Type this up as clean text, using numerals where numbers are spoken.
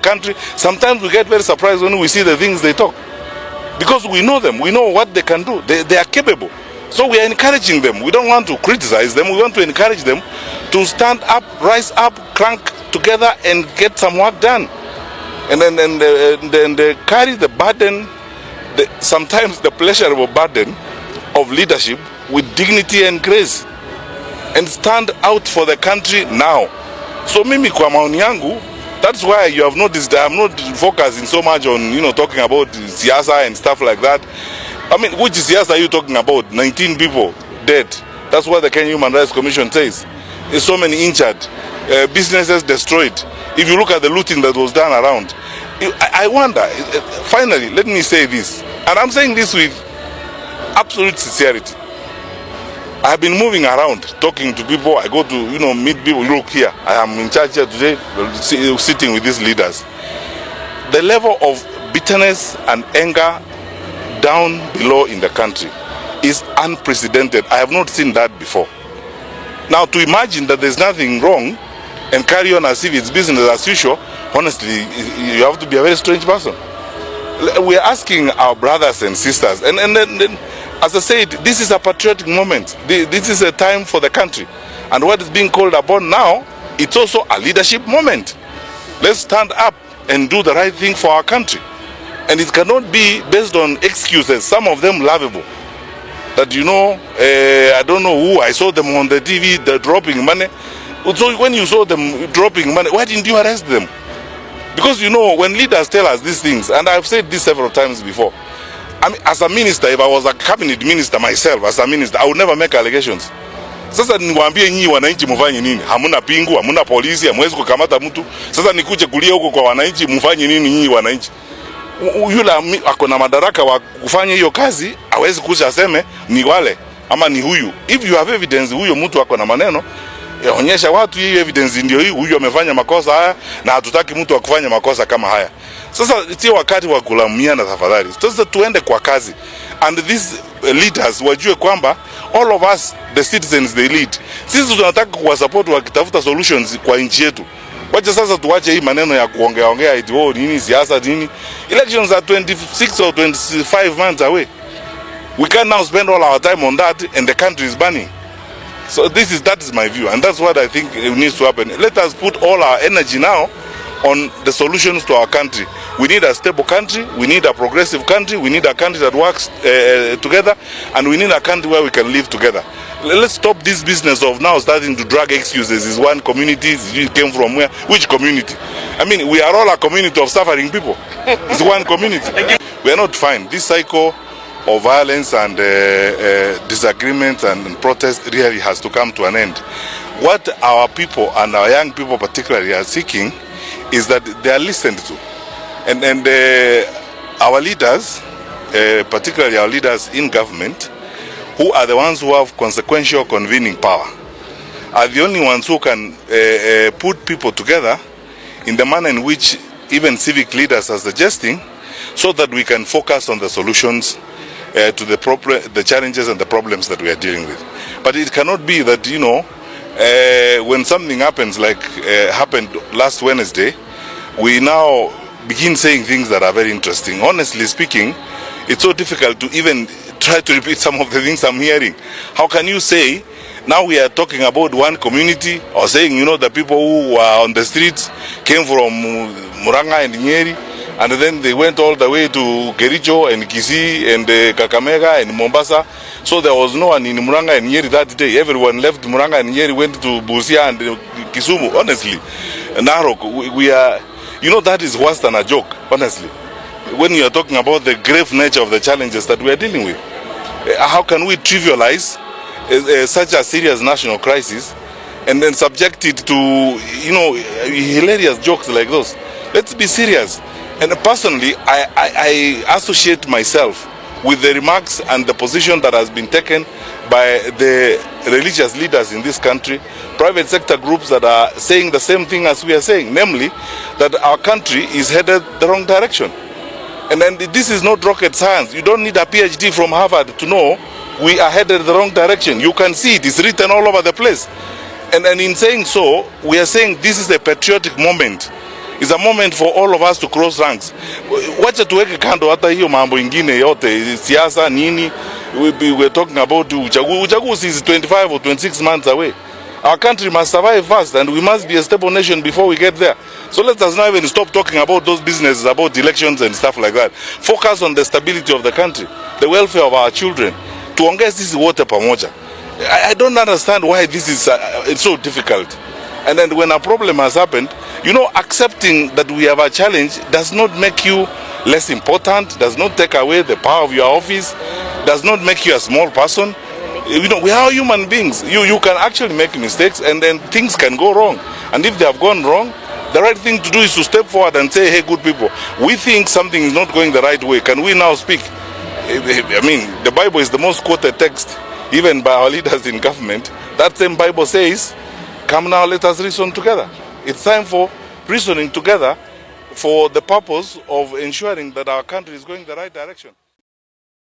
country. Sometimes we get very surprised when we see the things they talk. Because we know them, we know what they can do. They are capable. So we are encouraging them. We don't want to criticize them. We want to encourage them to stand up, rise up, crank together and get some work done. And then they carry the burden, sometimes the pleasurable burden of leadership with dignity and grace. And stand out for the country now. So mimi kwa maoni yangu, that's why you have noticed I'm not focusing so much on, talking about siasa and stuff like that. I mean, which siasa are you talking about? 19 people dead. That's what the Kenya Human Rights Commission says. There's so many injured, businesses destroyed. If you look at the looting that was done around, I wonder, finally, let me say this, and I'm saying this with absolute sincerity. I have been moving around, talking to people. I go to, meet people. Look here, I am in charge here today, sitting with these leaders. The level of bitterness and anger down below in the country is unprecedented. I have not seen that before. Now, to imagine that there's nothing wrong and carry on as if it's business as usual, honestly, you have to be a very strange person. We are asking our brothers and sisters, and then, as I said, this is a patriotic moment. This is a time for the country. And what is being called upon now, it's also a leadership moment. Let's stand up and do the right thing for our country. And it cannot be based on excuses, some of them lovable. That, I don't know who, I saw them on the TV, they're dropping money. So when you saw them dropping money, why didn't you arrest them? Because, when leaders tell us these things, and I've said this several times before, I mean, as a minister, if I was a cabinet minister myself, as a minister, I would never make allegations. Sasa niwaambie nyinyi wananchi mfanye nini? Hamuna pingu, hamuna polisi, hamwezi kukamata mtu. Sasa nikuje kulia huko kwa wananchi, mfanye nini nyinyi wananchi? Yule ako na madaraka wa kufanya hiyo kazi, hawezi kuja aseme ni wale ama ni huyu. If you have evidence huyo mtu ako na maneno, onyesha watu hiyo evidence ndio hii, huyu amefanya makosa haya na hatutaki mtu akufanya makosa kama haya. Sasa sio wakati wa kulaumiana tafadhali. Sasa tuende kwa kazi. And these leaders wajue kwamba all of us, the citizens they lead, sisi tunataka kuwa support wakitafuta solutions kwa nchi yetu. Wacha sasa tuache hii maneno ya kuongea eti nini siasa nini. Elections are 26 or 25 months away. We can now spend all our time on that and the country is burning. So that is my view, and that's what I think needs to happen. Let us put all our energy now on the solutions to our country. We need a stable country, we need a progressive country, we need a country that works together, and we need a country where we can live together. Let's stop this business of now starting to drag excuses. Is one community, you came from where? Which community? I mean, we are all a community of suffering people. It's one community. We are not fine. This cycle of violence and disagreement and protest really has to come to an end. What our people and our young people particularly are seeking is that they are listened to. And our leaders, particularly our leaders in government, who are the ones who have consequential convening power, are the only ones who can put people together in the manner in which even civic leaders are suggesting, so that we can focus on the solutions to the challenges and the problems that we are dealing with. But it cannot be that, when something happens like happened last Wednesday, we now begin saying things that are very interesting. Honestly speaking, it's so difficult to even try to repeat some of the things I'm hearing. How can you say, now we are talking about one community, or saying, the people who were on the streets came from Muranga and Nyeri, and then they went all the way to Kericho and Kisii and Kakamega and Mombasa. So there was no one in Muranga and Nyeri that day. Everyone left Muranga and Nyeri, went to Busia and Kisumu. Honestly, Narok, we are, that is worse than a joke, honestly. When you are talking about the grave nature of the challenges that we are dealing with, how can we trivialize such a serious national crisis and then subject it to, hilarious jokes like those? Let's be serious. And personally, I associate myself with the remarks and the position that has been taken by the religious leaders in this country, private sector groups that are saying the same thing as we are saying, namely that our country is headed the wrong direction. And then this is not rocket science. You don't need a PhD from Harvard to know we are headed the wrong direction. You can see it. It's written all over the place. And in saying so, we are saying this is a patriotic moment It's a moment for all of us to cross ranks. Wacha tuweke kando hata hiyo mambo ingine yote, siasa nini. We're talking about uchaguzi is 25 or 26 months away. Our country must survive first, and we must be a stable nation before we get there. So let us not even stop talking about those businesses, about elections and stuff like that. Focus on the stability of the country, the welfare of our children. Tuongeze sisi wote pamoja. I don't understand why this is it's so difficult. And then when a problem has happened, you know, accepting that we have a challenge does not make you less important, does not take away the power of your office, does not make you a small person. You know, we are human beings. You can actually make mistakes, and then things can go wrong. And if they have gone wrong, the right thing to do is to step forward and say, hey, good people, we think something is not going the right way. Can we now speak? I mean, the Bible is the most quoted text, even by our leaders in government. That same Bible says, come now, let us reason together. It's time for reasoning together for the purpose of ensuring that our country is going the right direction.